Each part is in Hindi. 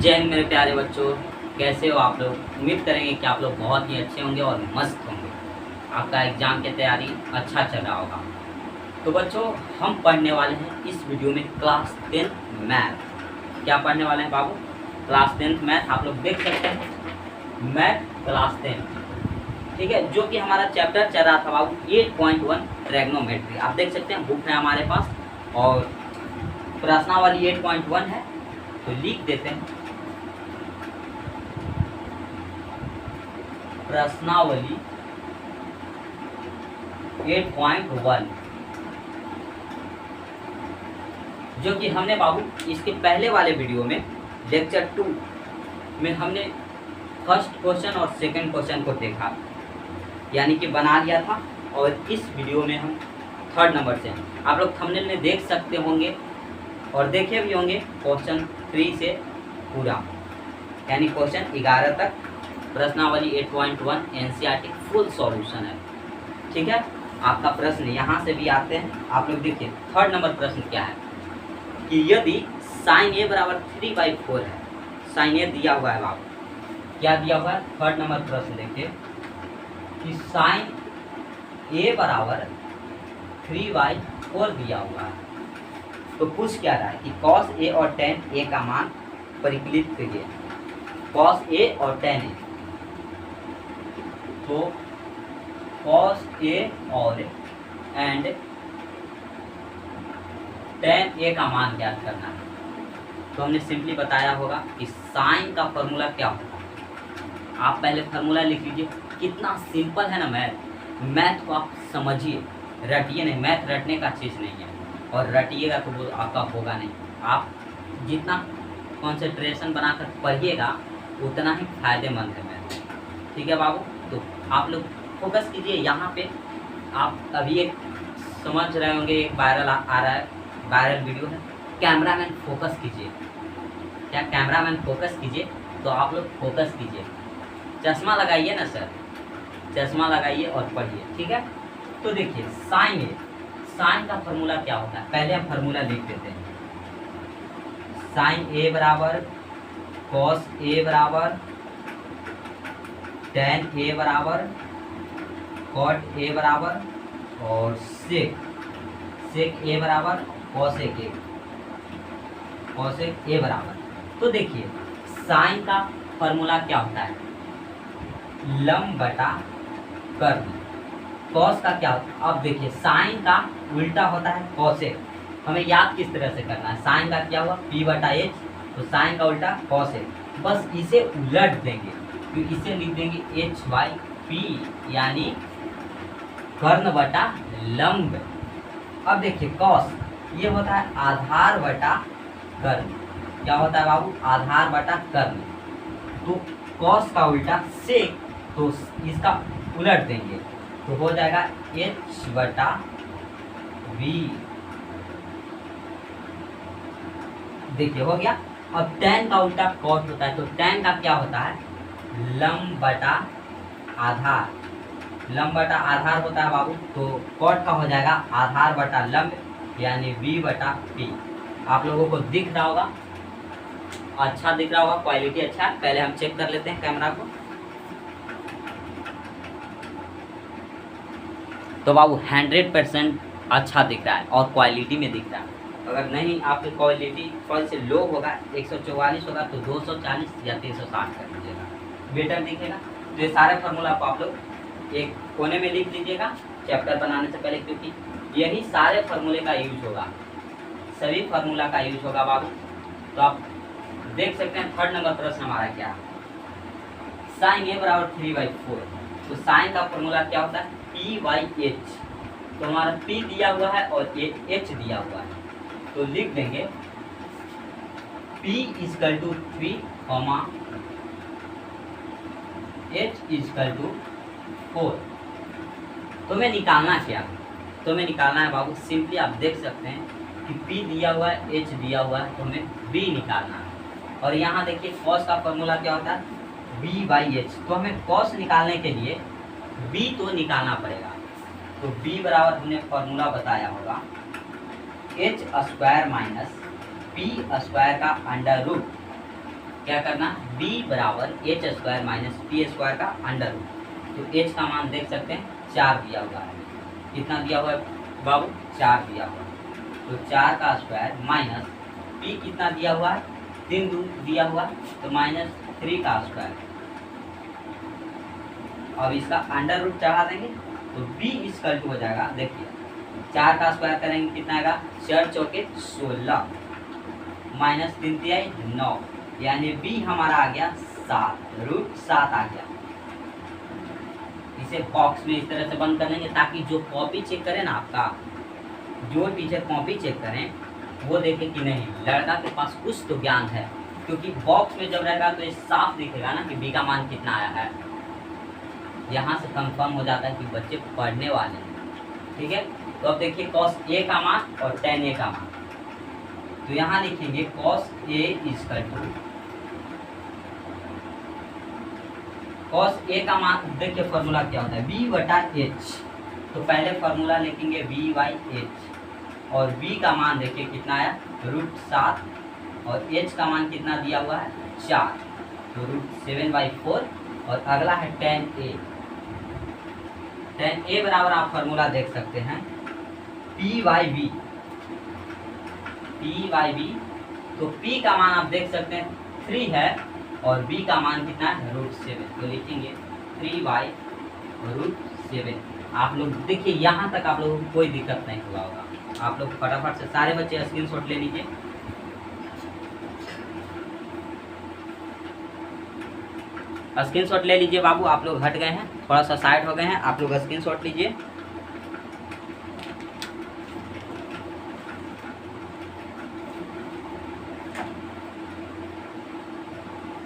जय हिंद मेरे प्यारे बच्चों, कैसे हो आप लोग। उम्मीद करेंगे कि आप लोग बहुत ही अच्छे होंगे और मस्त होंगे। आपका एग्ज़ाम की तैयारी अच्छा चल रहा होगा। तो बच्चों, हम पढ़ने वाले हैं इस वीडियो में क्लास 10 मैथ। क्या पढ़ने वाले हैं बाबू? Class 10 math. आप लोग देख सकते हैं मैथ क्लास 10, ठीक है, जो कि हमारा चैप्टर चल रहा था बाबू 8.1 ट्रिग्नोमेट्री। आप देख सकते हैं बुक है हमारे पास और प्रश्नावली 8.1 है। तो लिख देते हैं प्रश्नावली 8.1, जो कि हमने बाबू इसके पहले वाले वीडियो में लेक्चर 2 में हमने फर्स्ट क्वेश्चन और सेकंड क्वेश्चन को देखा, यानी कि बना लिया था। और इस वीडियो में हम थर्ड नंबर से आप लोग थंबनेल में देख सकते होंगे और देखे भी होंगे क्वेश्चन 3 से पूरा, यानी क्वेश्चन 11 तक प्रश्नावली 8.1 एनसीईआरटी फुल सॉल्यूशन है। ठीक है, आपका प्रश्न यहाँ से भी आते हैं। आप लोग देखिए थर्ड नंबर प्रश्न क्या है कि यदि साइन ए बराबर 3/4 है, साइन ए दिया हुआ है बाबू, क्या दिया हुआ है? थर्ड नंबर प्रश्न देखिए कि साइन ए बराबर 3/4 दिया हुआ है। तो पूछ क्या रहा है कि कॉस ए और टेन ए का मान परिकलित करिए। कॉस ए और टेन ए, तो कॉस ए और एंड टेन ए का मान ज्ञात करना है। तो हमने सिंपली बताया होगा कि साइन का फॉर्मूला क्या होता है। आप पहले फार्मूला लिख लीजिए। कितना सिंपल है ना मैथ। मैथ को आप समझिए, रटिए नहीं। मैथ रटने का चीज़ नहीं है, और रटिएगा तो वो आपका होगा नहीं। आप जितना कंसंट्रेशन बनाकर पढ़िएगा उतना ही फायदेमंद है मैथ। ठीक है बाबू, तो आप लोग फोकस कीजिए यहाँ पे। आप अभी एक समझ रहे होंगे, एक वायरल आ रहा है, वायरल वीडियो है, कैमरामैन फोकस कीजिए। क्या कैमरामैन फोकस कीजिए? तो आप लोग फोकस कीजिए। चश्मा लगाइए ना सर, चश्मा लगाइए और पढ़िए। ठीक है, तो देखिए साइन ए, साइन का फॉर्मूला क्या होता है पहले हम फॉर्मूला लिख देते हैं। साइन ए बराबर कॉस ए बराबर टेन ए बराबर कॉट ए बराबर और सेक ए बराबर कॉसेक ए बराबर। तो देखिए साइन का फॉर्मूला क्या होता है? लंब बटा कर्ण। कॉस का क्या होता है? अब देखिए साइन का उल्टा होता है कॉसेक। हमें याद किस तरह से करना है? साइन का क्या हुआ? p/h, तो साइन का उल्टा कॉसेक। बस इसे उलट देंगे, तो इसे लिख देंगे h/p, यानी कर्ण बटा लंब। अब देखिए कॉस ये होता है आधार बटा कर्ण। क्या होता है बाबू? आधार बटा कर्ण। तो कॉस का उल्टा सेक, तो इसका उलट देंगे तो हो जाएगा h/v। देखिए हो गया। अब tan का उल्टा cos होता है, तो tan का क्या होता है? लंब बटा आधार। लंब बटा आधार होता है बाबू, तो cot का हो जाएगा आधार बटा लंब, यानी v/p। आप लोगों को दिख रहा होगा, अच्छा दिख रहा होगा, क्वालिटी अच्छा है। पहले हम चेक कर लेते हैं कैमरा को। तो बाबू 100% अच्छा दिख रहा है और क्वालिटी में दिख रहा है। अगर नहीं आपकी क्वालिटी थोड़ी से लो होगा, 144 होगा, तो 240 या 360 कर लीजिएगा, बेटर दिखेगा। तो ये सारे फार्मूला को आप लोग एक कोने में लिख लीजिएगा चैप्टर बनाने से पहले, क्योंकि यही सारे फार्मूले का यूज होगा, सभी फार्मूला का यूज होगा बाबू। तो आप देख सकते हैं थर्ड नंबर प्रश्न हमारा क्या है। साइन ए बराबर 3/4, तो साइन का फॉर्मूला क्या होता है? p/h। तो हमारा p दिया हुआ है और h दिया हुआ है, तो लिख देंगे p = 3, h = 4। तुम्हें निकालना क्या? तुम्हें निकालना है बाबू, सिंपली आप देख सकते हैं कि p दिया हुआ है, h दिया हुआ है, तो हमें b निकालना है। और यहाँ देखिए cos का फॉर्मूला क्या होता है? b/h। तो हमें cos निकालने के लिए b तो निकालना पड़ेगा। तो b बराबर हमने फॉर्मूला बताया होगा h² - p² का अंडर रूट क्या करना, b बराबर H square minus P square का अंडर रूट। तो h का मान देख सकते हैं 4 दिया हुआ है। कितना दिया हुआ है बाबू, 4 दिया हुआ है। तो 4 का स्क्वायर माइनस p कितना दिया हुआ है, 3 दिया हुआ है, तो माइनस 3 का स्क्वायर। अब इसका अंडर रूट चढ़ा देंगे तो b इक्वल टू हो जाएगा, देखिए 4 का स्क्वायर करेंगे कितना आएगा, 4 चौके 16 माइनस 3 तिहाई 9, यानी b हमारा आ गया 7, रूट 7 आ गया। इसे बॉक्स में इस तरह से बंद कर लेंगे ताकि जो कॉपी चेक करें ना, आपका जो टीचर कॉपी चेक करें वो देखे कि नहीं लड़का के पास कुछ तो ज्ञान है, क्योंकि बॉक्स में जब रहेगा तो ये साफ दिखेगा ना कि b का मान कितना आया है। यहाँ से कंफर्म हो जाता है कि बच्चे पढ़ने वाले हैं। ठीक है, तो अब देखिए कॉस a का मान और tan a का मान, तो यहाँ लिखेंगे cos a equal to cos a का मान, देखिए फॉर्मूला क्या होता है b बटा h, तो पहले फॉर्मूला लिखेंगे b बाई h, और b का मान देखिए कितना आया, रूट 7, और h का मान कितना दिया हुआ है 4, तो रूट 7/4, और अगला है tan a। tan a बराबर आप फॉर्मूला देख सकते हैं p बाई b, तो p का मान आप देख सकते हैं 3 है, और b का मान कितना है रूट 7, तो लिखेंगे 3/√7। आप लोग देखिए यहाँ तक आप लोगों को कोई दिक्कत नहीं हुआ होगा। आप लोग फटाफट से सारे बच्चे स्क्रीनशॉट ले लीजिए। स्क्रीनशॉट ले लीजिए बाबू, आप लोग हट गए हैं, थोड़ा सा साइड हो गए हैं, आप लोग स्क्रीनशॉट लीजिए।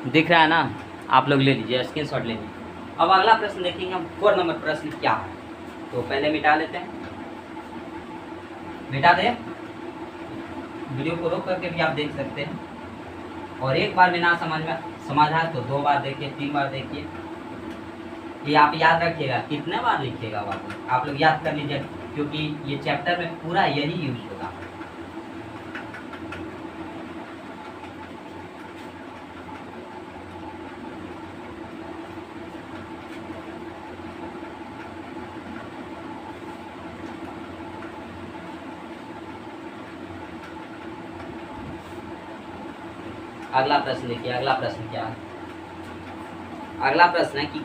दिख रहा है ना, आप लोग ले लीजिए, स्क्रीनशॉट ले लीजिए। अब अगला प्रश्न देखेंगे हम, 4 नंबर प्रश्न क्या है, तो पहले मिटा लेते हैं, मिटा दें, वीडियो को रोक करके भी आप देख सकते हैं, और एक बार में ना समझा तो 2 बार देखिए, 3 बार देखिए। ये आप याद रखिएगा, कितने बार लिखिएगा बाबू, आप लोग याद कर लीजिए, क्योंकि ये चैप्टर में पूरा यही यूज होगा। अगला प्रश्न देखिए, अगला प्रश्न क्या है, अगला प्रश्न है कि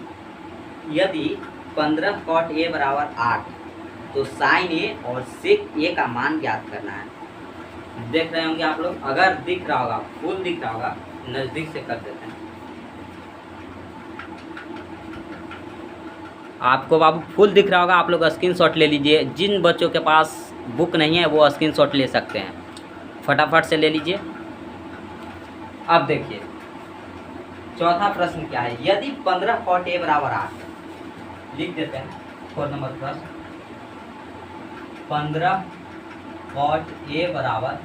यदि 15 cot a बराबर 8, तो sin a और sec a का मान ज्ञात करना है। देख रहे होंगे आप लोग, अगर दिख रहा होगा, फुल दिख रहा होगा, नज़दीक से कर देते हैं। आपको बाबू फुल दिख रहा होगा, आप लोग स्क्रीनशॉट ले लीजिए। जिन बच्चों के पास बुक नहीं है वो स्क्रीनशॉट ले सकते हैं, फटाफट से ले लीजिए। अब देखिए चौथा प्रश्न क्या है, यदि 15 cot a बराबर 8, लिख देते हैं 4 नंबर प्रश्न, 15 cot a बराबर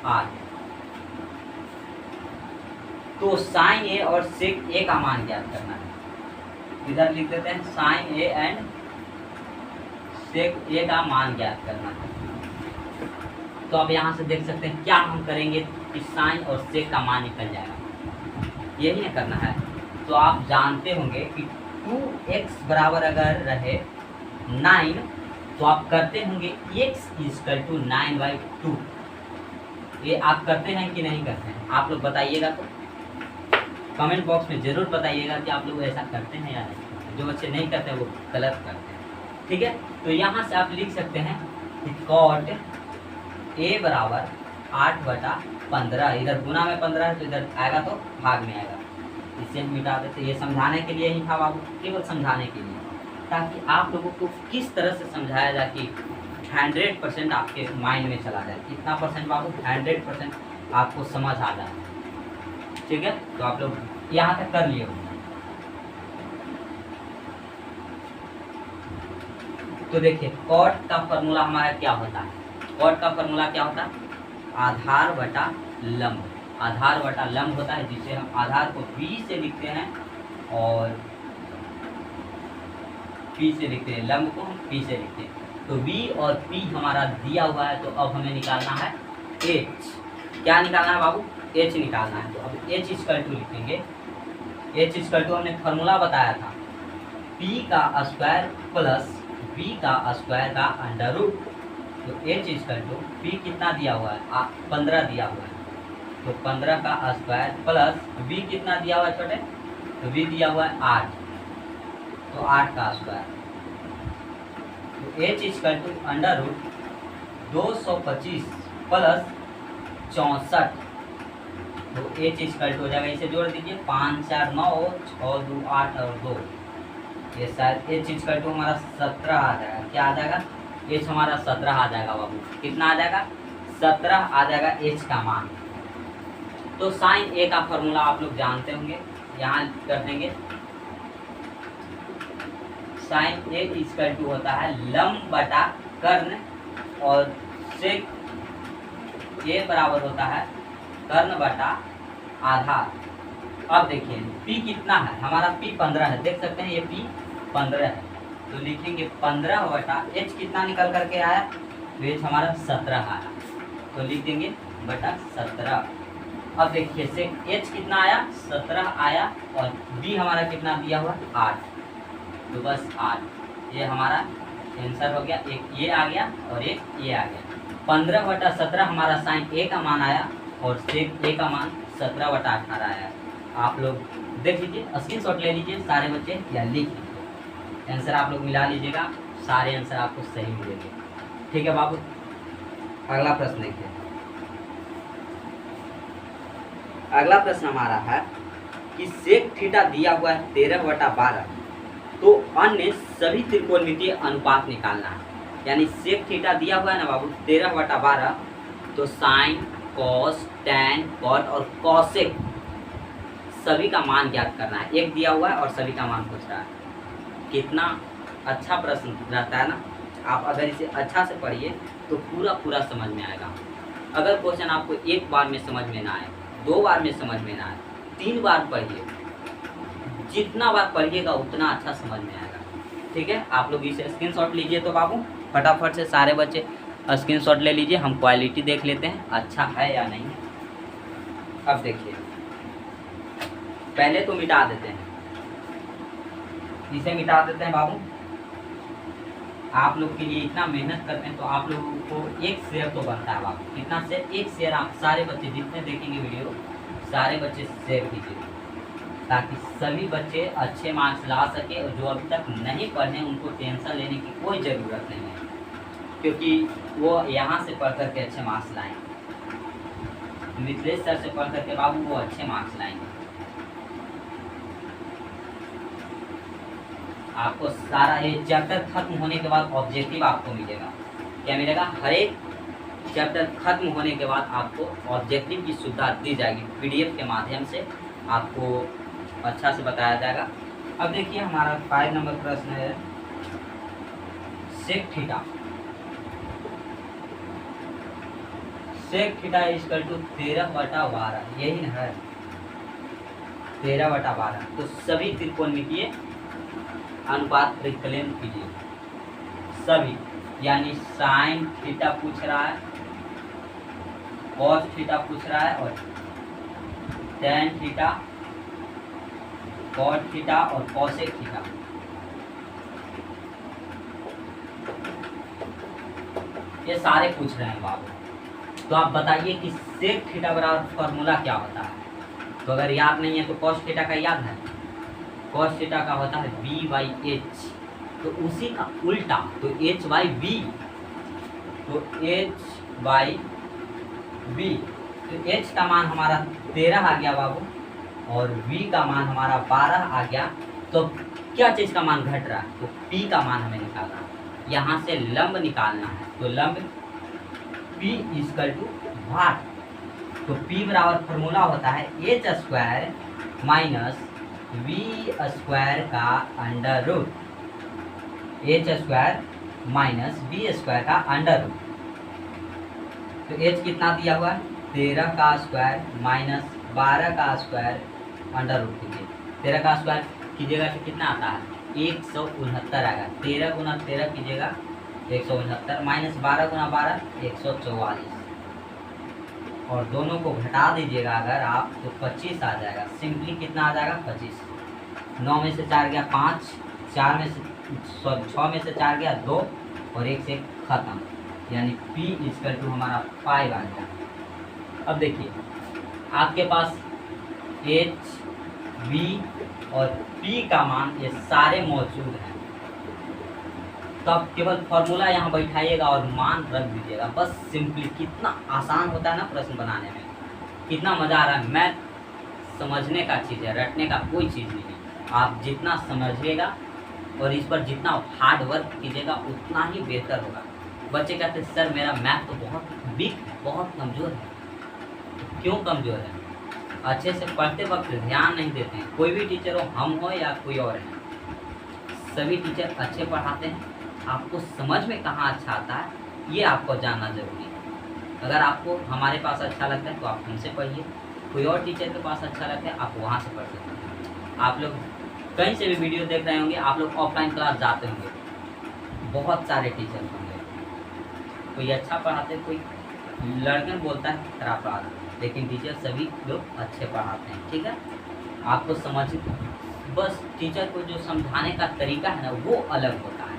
8, तो sin a और sec a का मान ज्ञात करना है। इधर लिख देते हैं sin a and sec a का मान ज्ञात करना है। तो आप यहाँ से देख सकते हैं क्या हम करेंगे कि साइन और सेक का मान निकल जाएगा, यही ना करना है। तो आप जानते होंगे कि 2x बराबर अगर रहे 9, तो आप करते होंगे x = 9/2। ये आप करते हैं कि नहीं करते हैं, आप लोग बताइएगा, तो कमेंट बॉक्स में ज़रूर बताइएगा कि आप लोग ऐसा करते हैं या नहीं। जो बच्चे नहीं करते वो गलत करते हैं, ठीक है। तो यहाँ से आप लिख सकते हैं कि cot a बराबर 8/15, इधर गुना में 15 है तो इधर आएगा तो भाग में आएगा, इसे हम मिटा देते। ये समझाने के लिए ही था बाबू, केवल समझाने के लिए, ताकि आप लोगों को किस तरह से समझाया जाए कि 100% आपके माइंड में चला जाए। कितना परसेंट बाबू, 100% आपको समझ आ जाए, ठीक है। तो आप लोग यहाँ तक कर लिए होंगे। तो देखिए कॉट का फॉर्मूला हमारा क्या होता है, कॉट का फॉर्मूला क्या होता है, आधार बटा लंब, आधार बटा लंब होता है, जिसे हम आधार को b से लिखते हैं और p से लिखते हैं, लंब को हम p से लिखते हैं। तो b और p हमारा दिया हुआ है, तो अब हमें निकालना है h। क्या निकालना है बाबू, एच निकालना है। तो अब एच इक्वल टू लिखेंगे, एच इक्वल टू हमने फार्मूला बताया था पी का स्क्वायर प्लस बी का स्क्वायर का अंडर रूट। तो एच इक्वल टू पी कितना दिया हुआ है 15 दिया हुआ है, तो 15 का स्क्वायर प्लस बी कितना दिया हुआ है छोटे, तो बी दिया हुआ है 8, तो 8 का स्क्वायर। तो h equal to under root 225 plus 64, तो एच इक्वल टू हो जाएगा, इसे जोड़ दीजिए 5 4 9 6 2 8 और 2, ये शायद एच इक्वल टू हमारा 17 आ जाएगा। क्या आ जाएगा, एच हमारा 17 आ जाएगा बाबू। कितना आ जाएगा, 17 आ जाएगा एच का मान। तो साइन ए का फॉर्मूला आप लोग जानते होंगे, यहाँ कर देंगे साइन ए इक्वल टू होता है लंब बटा कर्ण, और सेक ए बराबर होता है कर्ण बटा आधार। अब देखिए पी कितना है हमारा, पी 15 है, देख सकते हैं ये पी 15 है, तो लिखेंगे 15 बटा एच कितना निकल करके आया, तो एच हमारा 17 आया, तो लिख देंगे बटा 17। अब देखिए से एच कितना आया 17 आया, और बी हमारा कितना दिया हुआ 8, तो बस 8, ये हमारा आंसर हो गया। एक ये आ गया और एक ये आ गया। 15 बटा 17 हमारा साइन ए का मान आया, और सेक ए का मान 17 बटा 18 आया। आप लोग देख लीजिए, स्क्रीनशॉट ले लीजिए सारे बच्चे, या लिख लीजिए, आंसर आप लोग मिला लीजिएगा, सारे आंसर आपको सही मिलेंगे। ठीक है बाबू, अगला प्रश्न देखिए। अगला प्रश्न हमारा है कि सेक थीटा दिया हुआ है 13 बटा 12, तो अन्य सभी त्रिकोणमितीय अनुपात निकालना है। यानी सेक थीटा दिया हुआ है ना बाबू 13 बटा 12, तो साइन कॉस टैन कॉट और कॉसेक सभी का मान ज्ञात करना है। एक दिया हुआ है और सभी का मान पूछ रहा है। कितना अच्छा प्रश्न रहता है ना, आप अगर इसे अच्छा से पढ़िए तो पूरा समझ में आएगा। अगर क्वेश्चन आपको एक बार में समझ में ना आए, 2 बार में समझ में ना आए, 3 बार पढ़िए, जितना बार पढ़िएगा उतना अच्छा समझ में आएगा। ठीक है, आप लोग इसे स्क्रीनशॉट लीजिए। तो बाबू फटाफट से सारे बच्चे स्क्रीनशॉट ले लीजिए, हम क्वालिटी देख लेते हैं अच्छा है या नहीं। अब देखिए, पहले तो मिटा देते हैं, इसे मिटा देते हैं बाबू। आप लोग के लिए इतना मेहनत करते हैं तो आप लोगों को एक शेयर तो बनता है बाबू। कितना शेयर, एक शेयर आप सारे बच्चे जितने देखेंगे वीडियो, सारे बच्चे शेयर कीजिए, ताकि सभी बच्चे अच्छे मार्क्स ला सके। और जो अभी तक नहीं पढ़े उनको टेंशन लेने की कोई ज़रूरत नहीं है, क्योंकि वो यहाँ से पढ़ करके अच्छे मार्क्स लाएंगे। मिथिलेश सर से पढ़ करके बाबू वो अच्छे मार्क्स लाएंगे। आपको सारा ये चैप्टर खत्म होने के बाद ऑब्जेक्टिव आपको मिलेगा। क्या मिलेगा, हर एक चैप्टर खत्म होने के बाद आपको ऑब्जेक्टिव की सुविधा दी जाएगी। पीडीएफ के माध्यम से आपको अच्छा से बताया जाएगा। अब देखिए हमारा 5 नंबर प्रश्न है, sec theta. Sec theta equal to 13 बटा 12, यही ना है 13 बटा 12। तो सभी त्रिकोणमितीय अनुपात परिकलन कीजिए, सभी, यानी साइन थीटा पूछ रहा है, कॉस थीटा पूछ रहा है, और टैन थीटा, कॉट थीटा और कॉसेक थीटा। ये सारे पूछ रहे हैं बाबू। तो आप बताइए कि सेक थीटा बराबर फॉर्मूला क्या होता है। तो अगर याद नहीं है तो कॉस थीटा का याद है, कॉस थीटा का होता है b/h, तो उसी का उल्टा तो h/b, तो h/b, तो h का मान हमारा 13 आ गया बाबू, और v का मान हमारा 12 आ गया। तो क्या चीज़ का मान घट रहा है, तो p का मान हमें निकालना है। यहाँ से लंब निकालना है, तो लंब p इक्वल टू भाग, तो p बराबर फॉर्मूला होता है h² माइनस v² का under root, h² minus v² का अंडर रूट। तो h कितना दिया हुआ है 13 का स्क्वायर माइनस 12 का स्क्वायर अंडर रूट कीजिए। 13 का स्क्वायर कीजिएगा तो कितना आता है 169 आएगा। 13 गुना 13 कीजिएगा 169, माइनस 12 गुना 12 144। और दोनों को घटा दीजिएगा अगर आप तो 25 आ जाएगा। सिंपली कितना आ जाएगा 25। 9 में से 4 गया 5, 4 में से 6 में से 4 गया 2 और 1 से ख़त्म, यानी P इक्वल टू हमारा 5 आ गया। अब देखिए आपके पास H, B और P का मान ये सारे मौजूद हैं, तो आप केवल फॉर्मूला यहाँ बैठाइएगा और मान रख दीजिएगा, बस सिंपली। कितना आसान होता है ना प्रश्न बनाने में, कितना मज़ा आ रहा है। मैथ समझने का चीज़ है, रटने का कोई चीज़ नहीं है। आप जितना समझिएगा और इस पर जितना हार्ड वर्क कीजिएगा उतना ही बेहतर होगा। बच्चे कहते हैं सर मेरा मैथ तो बहुत वीक है, बहुत कमज़ोर है। क्यों कमज़ोर है? अच्छे से पढ़ते वक्त ध्यान नहीं देते हैं। कोई भी टीचर हो, हम हो या कोई और है, सभी टीचर अच्छे पढ़ाते हैं। आपको समझ में कहाँ अच्छा आता है ये आपको जानना ज़रूरी है। अगर आपको हमारे पास अच्छा लगता है तो आप हमसे पढ़िए, कोई और टीचर के पास अच्छा लगता है आप वहाँ से पढ़ सकते हैं। आप लोग कहीं से भी वीडियो देख रहे होंगे, आप लोग ऑफलाइन क्लास जाते होंगे, बहुत सारे टीचर होंगे, कोई अच्छा पढ़ाते, कोई लड़कन बोलता है खराब पढ़ाता, लेकिन टीचर सभी लोग अच्छे पढ़ाते हैं। ठीक है, आपको समझ, बस टीचर को जो समझाने का तरीका है ना वो अलग होता है।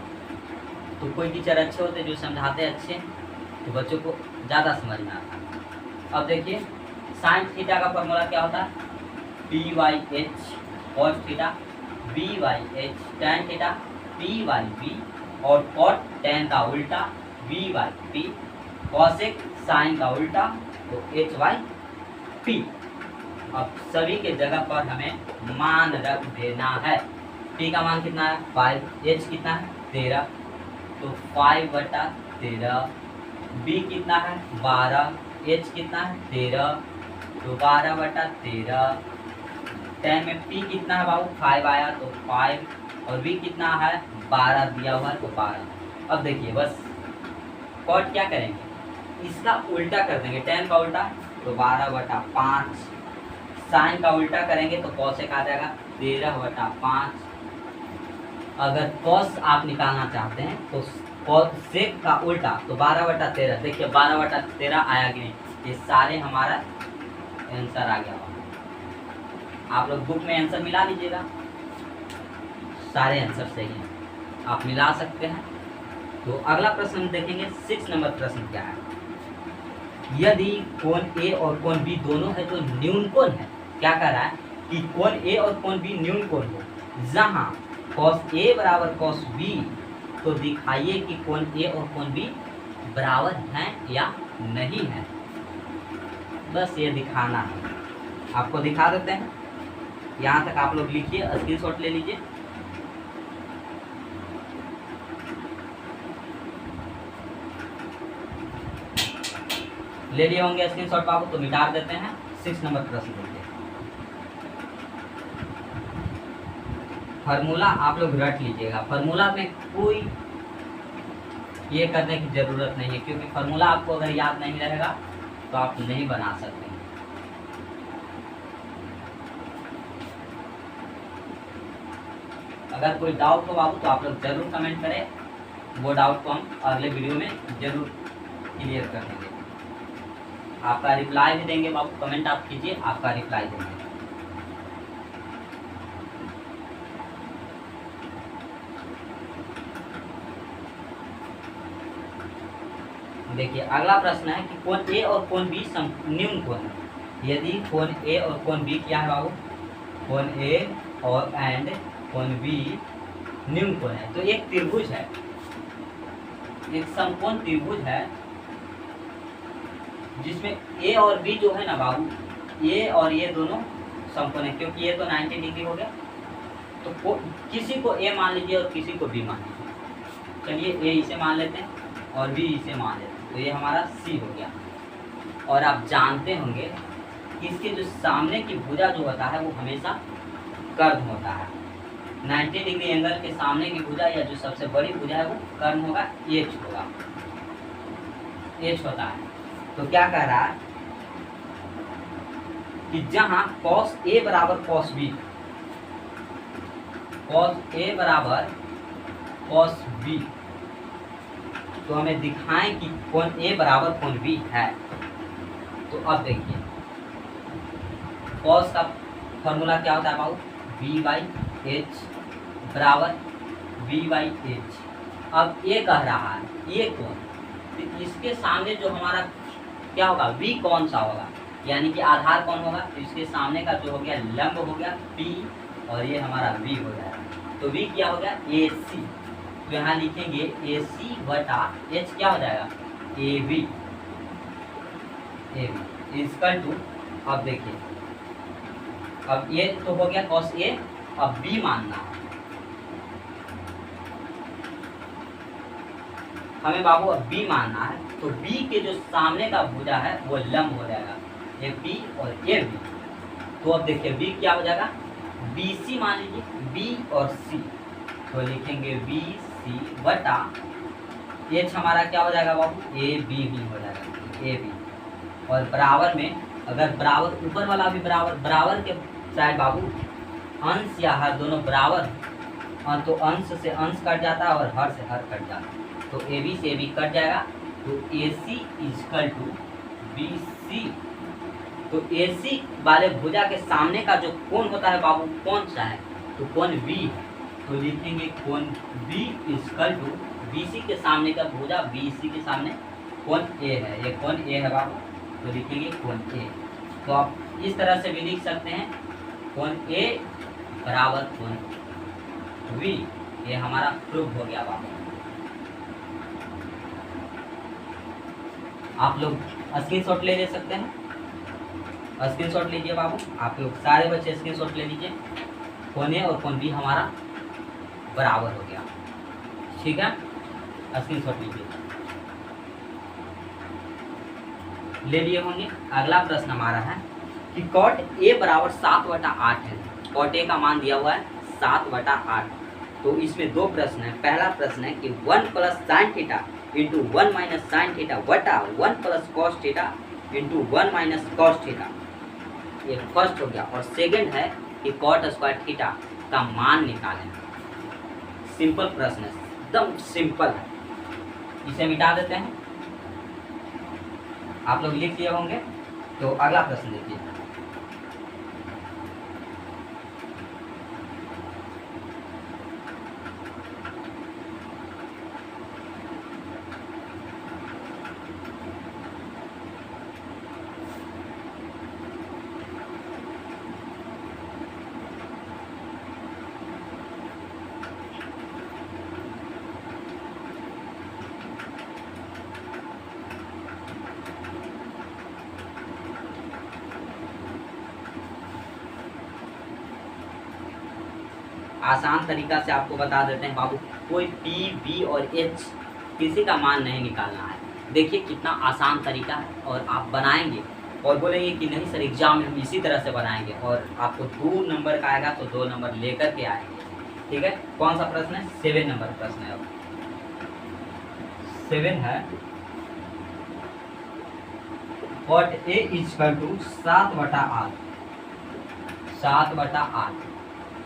तो कोई टीचर अच्छे होते हैं जो समझाते अच्छे, तो बच्चों को ज़्यादा समझ में आता है। अब देखिए साइन थीटा का फॉर्मूला क्या होता है? P/H cos theta, B/H tan theta, P/B और कॉट टैन का उल्टा V/P, कॉसेक साइन का उल्टा तो H/P। अब सभी के जगह पर हमें मान रख देना है। P का मान कितना है 5, H कितना है 13, तो 5/13, B कितना है 12, H कितना है 13, तो 12/13, 10 में P कितना है बाबू 5 आया तो 5 और B कितना है 12 दिया हुआ है तो 12। अब देखिए बस कॉट क्या करेंगे, इसका उल्टा कर देंगे, 10 का उल्टा तो 12/5, साइन का उल्टा करेंगे तो कॉसेक आ जाएगा 13/5। अगर कॉस आप निकालना चाहते हैं तो कॉसेक का उल्टा तो 12/13, देखिए 12/13 आया कि नहीं, ये सारे हमारा आंसर आ गया। आप लोग बुक में आंसर मिला लीजिएगा, सारे आंसर सही हैं, आप मिला सकते हैं। तो अगला प्रश्न हम देखेंगे 6 नंबर प्रश्न क्या है। यदि कोण ए और कोण बी दोनों है तो न्यून कोण है। क्या कह रहा है कि कोण ए और कोण बी न्यून कोण हो, जहां cos A बराबर cos B, तो दिखाइए कि कोण ए और कोण बी बराबर हैं या नहीं है। बस ये दिखाना है, आपको दिखा देते हैं। यहाँ तक आप लोग लिखिए, स्क्रीनशॉट ले लीजिए। ले लिए होंगे स्क्रीनशॉट बाबू, तो मिटा देते हैं। 6 नंबर प्रश्न देखिए। फार्मूला आप लोग रट लीजिएगा, फार्मूला में कोई ये करने की ज़रूरत नहीं है, क्योंकि फार्मूला आपको अगर याद नहीं रहेगा तो आप नहीं बना सकते। अगर कोई डाउट हो बाबू तो आप लोग जरूर कमेंट करें, वो डाउट को हम अगले वीडियो में जरूर क्लियर कर देंगे। आपका रिप्लाई भी देंगे बाबू, कमेंट आप कीजिए, आपका रिप्लाई देंगे। देखिए अगला प्रश्न है कि कोण ए और कोण बी न्यून कोण है। यदि कोण ए और कोण बी क्या है बाबू, कोण ए और एंड कोण बी न्यून कोण है, तो एक त्रिभुज है, एक समकोण त्रिभुज है जिसमें ए और बी जो है ना बाबू, ए और ये दोनों समकोण है, क्योंकि ये तो 90 डिग्री हो गया, तो किसी को ए मान लीजिए और किसी को बी मान लीजिए। चलिए ए इसे मान लेते हैं और बी इसे मान लेते हैं, तो ये हमारा सी हो गया। और आप जानते होंगे कि इसके जो सामने की भुजा जो होता है वो हमेशा कर्ण होता है। 90 डिग्री एंगल के सामने की भुजा या जो सबसे बड़ी भुजा है वो कर्ण होगा, एच होगा, एच होता है। तो क्या कह रहा है कि जहां cos A बराबर cos B, cos A बराबर cos B, तो हमें दिखाएं कि कोण A बराबर कोण B है। तो अब देखिए कॉस का फॉर्मूला क्या होता है बाबू, वी बाई एच बराबर वी बाई एच। अब ये कह रहा है ये कोण, तो इसके सामने जो हमारा क्या होगा, वी कौन सा होगा, यानी कि आधार कौन होगा, तो इसके सामने का जो हो गया लंब हो गया पी और ये हमारा वी हो जाएगा। तो वी क्या हो गया ए सी, तो यहाँ लिखेंगे ए सी बटा एच क्या हो जाएगा ए वी इक्वल टू, अब देखिए अब ये तो हो गया कॉस ए, अब बी मानना है हमें बाबू, अब बी मानना है। तो बी के जो सामने का भुजा है वो लंब हो जाएगा ए बी और ए बी। तो अब देखिए बी क्या हो जाएगा बी सी मान लीजिए, बी और सी, तो लिखेंगे बी सी बटा एच हमारा क्या हो जाएगा बाबू ए बी भी हो जाएगा ए बी, और बराबर में अगर बराबर ऊपर वाला भी बराबर के साइड बाबू अंश या हर दोनों बराबर, तो अंश से अंश कट जाता है और हर से हर कट जाता है, तो ए बी से ए बी कट जाएगा, तो ए सी इजकल टू बी सी। तो ए सी वाले भुजा के सामने का जो कोण होता है बाबू कौन सा है, तो कोण बी है, तो लिखेंगे कोण b is equal to b c के सामने का भुजा बी सी के सामने कोण ए है, ये कोण ए है बाबू, तो लिखेंगे कोण ए। तो आप इस तरह से भी लिख सकते हैं कोण ए बराबर कोण वी, ये हमारा प्रूफ हो गया बाबू। आप लोग स्क्रीनशॉट ले सकते हैं, स्क्रीनशॉट लीजिए बाबू, आप लोग सारे बच्चे स्क्रीनशॉट ले लीजिए, कोण ए और कोण बी हमारा बराबर हो गया, ठीक है, स्क्रीनशॉट लीजिए, ले लिए होंगे। अगला प्रश्न हमारा है कि कॉट ए बराबर 7/8 है, कॉट ए का मान दिया हुआ है 7/8। तो इसमें दो प्रश्न है, पहला प्रश्न है कि 1 plus sine theta into 1 minus sine theta बटा 1 plus cos theta into 1 minus cos theta, ये फर्स्ट हो गया। और सेकंड है कि कॉट स्क्वायर थीटा का मान निकालें। सिंपल प्रश्न है, एकदम सिंपल है, इसे मिटा देते हैं, आप लोग लिख लिए होंगे। तो अगला प्रश्न देखिए, आसान तरीका से आपको बता देते हैं बाबू, कोई पी बी और एच किसी का मान नहीं निकालना है। देखिए कितना आसान तरीका है, और आप बनाएंगे और बोलेंगे कि नहीं सर एग्जाम में हम इसी तरह से बनाएंगे, और आपको 2 नंबर का आएगा तो 2 नंबर लेकर के आएंगे, ठीक है। कौन सा प्रश्न है, 7 नंबर प्रश्न है। अब 7 है कॉट ए इक्वल टू 7/8, 7/8।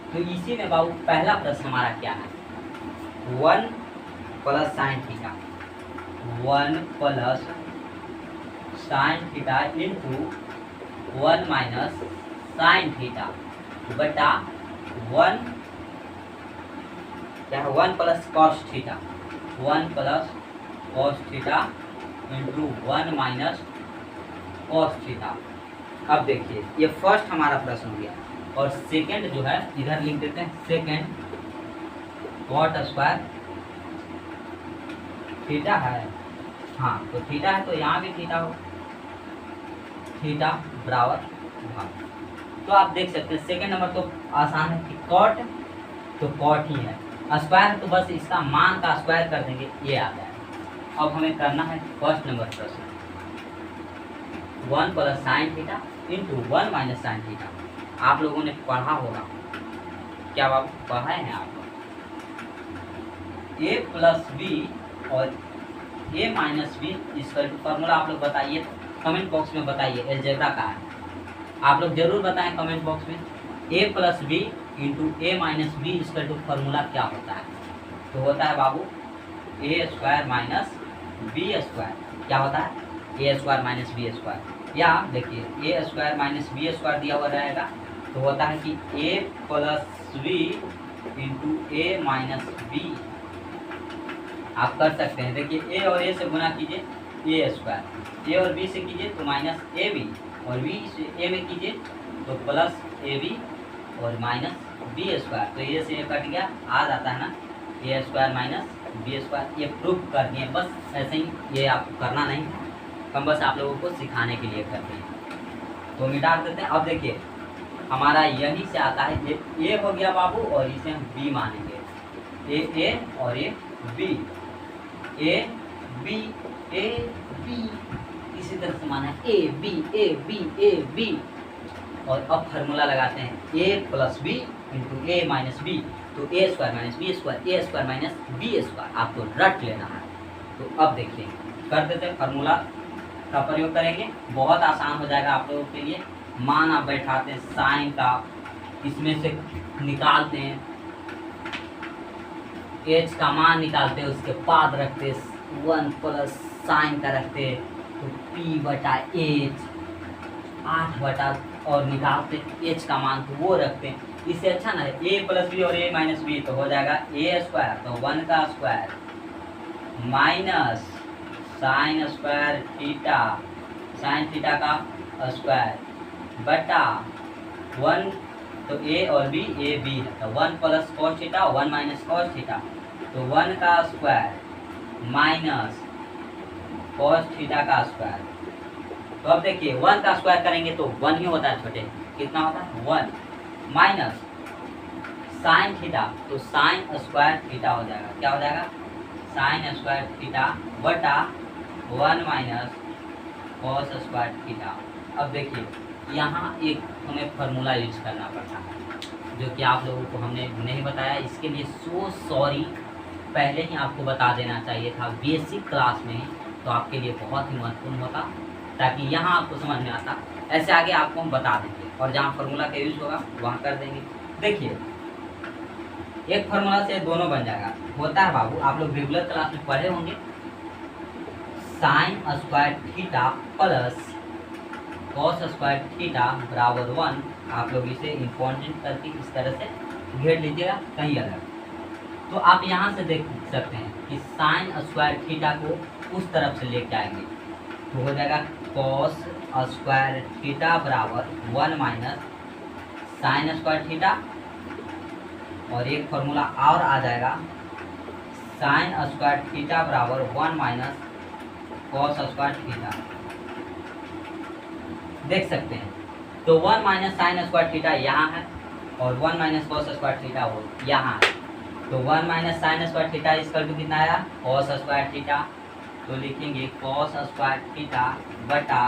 तो इसी में बाबू पहला प्रश्न हमारा क्या है, 1 plus sine theta, 1 plus sine theta into 1 minus sine theta बटा 1 क्या है 1 plus cos theta, 1 plus cos theta into 1 minus cos theta. अब देखिए ये फर्स्ट हमारा प्रश्न हो गया, और सेकंड जो है इधर लिख देते हैं, सेकंड कॉट स्क्वायर थीटा है, हाँ तो थीटा है तो यहाँ भी थीटा हो, थीटा बराबर भाग। तो आप देख सकते हैं सेकंड नंबर तो आसान है कि कॉट तो कॉट ही है, स्क्वायर तो बस इसका मान का स्क्वायर कर देंगे, ये आ जाएगा। अब हमें करना है फर्स्ट नंबर प्रश्न, 1 plus sine theta into 1 minus sine theta. आप लोगों ने पढ़ा होगा, क्या बाबू पढ़ाए हैं आप लोग, ए प्लस बी और ए माइनस बी इसका फॉर्मूला आप लोग बताइए, कमेंट बॉक्स में बताइए, अलजेब्रा का है, आप लोग जरूर बताएं कमेंट बॉक्स में। ए plus b into a minus B इसका फॉर्मूला क्या होता है, तो होता है बाबू ए स्क्वायर माइनस बी स्क्वायर, क्या होता है ए स्क्वायर माइनस बी स्क्वायर। या देखिए ए स्क्वायर माइनस बी स्क्वायर दिया हुआ रहेगा, तो होता है कि ए plus b into a minus B. आप कर सकते हैं, देखिए ए और ए से गुना कीजिए ए स्क्वायर, ए और बी से कीजिए तो माइनस ए बी, और बी से ए में कीजिए तो प्लस ए बी और माइनस बी स्क्वायर। तो ए से ए कट गया, आ जाता है ना ए स्क्वायर माइनस बी स्क्वायर। ये प्रूफ करनी है, बस ऐसे ही, ये आपको करना नहीं है, हम बस आप लोगों को सिखाने के लिए करते हैं। तो मिटा देते हैं। अब देखिए हमारा यहीं से आता है, ये ए हो गया बाबू और इसे हम बी मानेंगे, ए और a b, a b a b, इसी तरह से माना है a b a b a b. और अब फार्मूला लगाते हैं a plus b into a minus b, तो a square minus b square, a square minus b square आपको रट लेना है। तो अब देखिए कर देते हैं, फार्मूला का प्रयोग करेंगे, बहुत आसान हो जाएगा आप लोगों के लिए। मान आप बैठाते हैं साइन का, इसमें से निकालते हैं एच का मान निकालते हैं, उसके बाद रखते 1 प्लस साइन का रखते हैं, तो पी बटा एच 8 बटा, और निकालते एच का मान तो वो रखते हैं। इससे अच्छा ना है ए प्लस बी और ए माइनस बी, तो हो जाएगा ए स्क्वायर, तो 1 का square minus sine square theta, sine theta का स्क्वायर बटा 1, तो ए और बी ए बी है, तो 1 plus cos theta 1 minus cos theta, तो 1 का स्क्वायर माइनस कॉस थीटा का स्क्वायर। तो अब देखिए 1 का स्क्वायर करेंगे तो 1 ही होता है छोटे, कितना होता है 1, माइनस साइन थीटा, तो साइन स्क्वायर थीटा हो जाएगा, क्या हो जाएगा साइन स्क्वायर थीटा बटा 1 माइनस कॉस स्क्वायर थीटा। अब देखिए यहाँ एक हमें फार्मूला यूज करना पड़ता है, जो कि आप लोगों को हमने नहीं बताया, इसके लिए सो सॉरी, पहले ही आपको बता देना चाहिए था बेसिक क्लास में, तो आपके लिए बहुत ही महत्वपूर्ण होता, ताकि यहाँ आपको समझ में आता। ऐसे आगे आपको हम बता देंगे, और जहाँ फार्मूला का यूज होगा वहाँ कर देंगे। देखिए एक फार्मूला से दोनों बन जाएगा, होता है बाबू, आप लोग रेगुलर क्लास में पढ़े होंगे, sine square theta plus cos square theta बराबर 1। आप लोग इसे इम्पोर्टेंट करके इस तरह से घेर लीजिएगा कहीं अलग। तो आप यहाँ से देख सकते हैं कि साइन स्क्वायर थीटा को उस तरफ से लेके आएंगे, तो हो जाएगा कॉस स्क्वायर थीटा बराबर 1 माइनस साइन स्क्वायर थीटा, और एक फार्मूला और आ जाएगा साइन स्क्वायर थीटा बराबर 1 माइनस कॉस स्क्वायर थीटा, देख सकते हैं। तो 1 माइनस साइन स्क्वायर थीटा यहाँ है, और 1 माइनस कॉस स्क्वायर थीटा वो यहाँ है, तो 1 माइनस साइन स्क्वायर थीटा इसका भी कितना आया कॉस स्क्वायर थीटा, तो लिखेंगे कॉस स्क्वायर थीटा बटा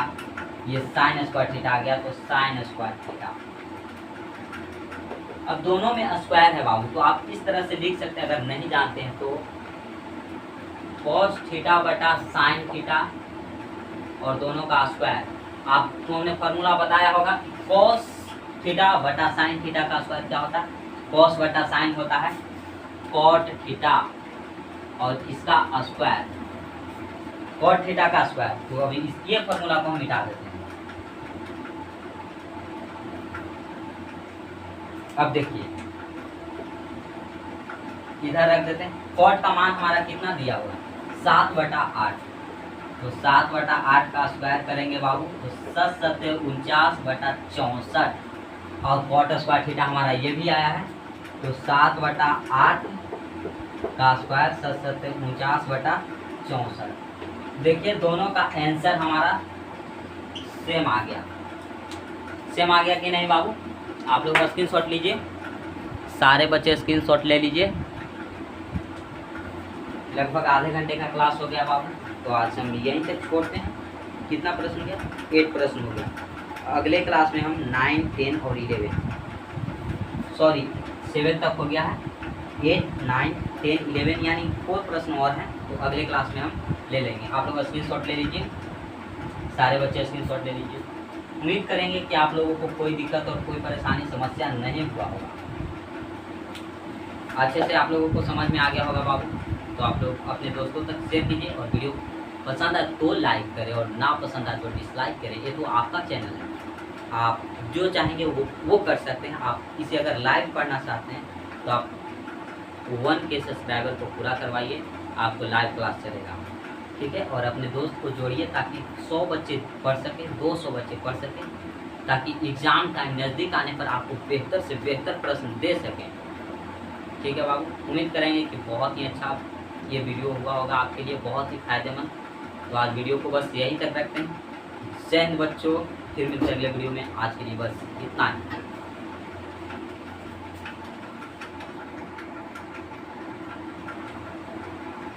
ये साइन स्क्वायर थीटा आ गया, तो साइन स्क्वायर थीटा। अब दोनों में स्क्वायर है बाबू, तो आप इस तरह से लिख सकते हैं, अगर नहीं जानते हैं तो कॉस थीटा बटा साइन थीटा और दोनों का स्क्वायर। आपको हमने फार्मूला बताया होगा, कॉस थीटा बटा साइन थीटा का स्क्वायर क्या होता है, कॉस बटा साइन होता है कॉट थीटा, और इसका स्क्वायर कॉट थीटा का स्क्वायर। तो अभी ये फार्मूला को हम मिटा देते हैं। अब देखिए इधर रख देते हैं, कॉट का मान हमारा कितना दिया हुआ है 7/8, तो 7/8 का स्क्वायर करेंगे बाबू, तो 7×7 = 64, और कॉट स्क्वायर थीटा हमारा ये भी आया है, तो 7/8 का स्क्वायर 7×7 = 64। देखिए दोनों का आंसर हमारा सेम आ गया, सेम आ गया कि नहीं बाबू। आप लोग स्क्रीनशॉट लीजिए, सारे बच्चे स्क्रीनशॉट ले लीजिए। लगभग आधे घंटे का क्लास हो गया बाबू, तो आज हम यहीं तक छोड़ते हैं। कितना प्रश्न हो गया 8 प्रश्न हो गया। अगले क्लास में हम 9, 10 और 7 तक हो गया है। 8, 9, 10, 11 यानी 4 प्रश्न और हैं, तो अगले क्लास में हम ले लेंगे। आप लोग स्क्रीनशॉट ले लीजिए, सारे बच्चे स्क्रीनशॉट ले लीजिए। उम्मीद करेंगे कि आप लोगों को कोई दिक्कत और कोई परेशानी समस्या नहीं हुआ होगा, अच्छे से आप लोगों को समझ में आ गया होगा बाबू। तो आप लोग अपने दोस्तों तक शेयर कीजिए और वीडियो पसंद आए तो लाइक करें और ना पसंद आए तो डिसलाइक करें। ये तो आपका चैनल है, आप जो चाहेंगे वो कर सकते हैं। आप इसे अगर लाइव पढ़ना चाहते हैं तो आप 1K सब्सक्राइबर को पूरा करवाइए, आपको लाइव क्लास चलेगा, ठीक है। और अपने दोस्त को जोड़िए ताकि 100 बच्चे पढ़ सकें, 200 बच्चे पढ़ सकें, ताकि एग्ज़ाम टाइम नज़दीक आने पर आपको बेहतर से बेहतर प्रश्न दे सकें, ठीक है बाबू। उम्मीद करेंगे कि बहुत ही अच्छा ये वीडियो हुआ होगा आपके लिए, बहुत ही फायदेमंद। तो आज वीडियो को बस यहीं तक रखते हैं। जय हिंद बच्चों, फिर मिलते हैं अगले वीडियो में। आज के लिए बस इतना ही।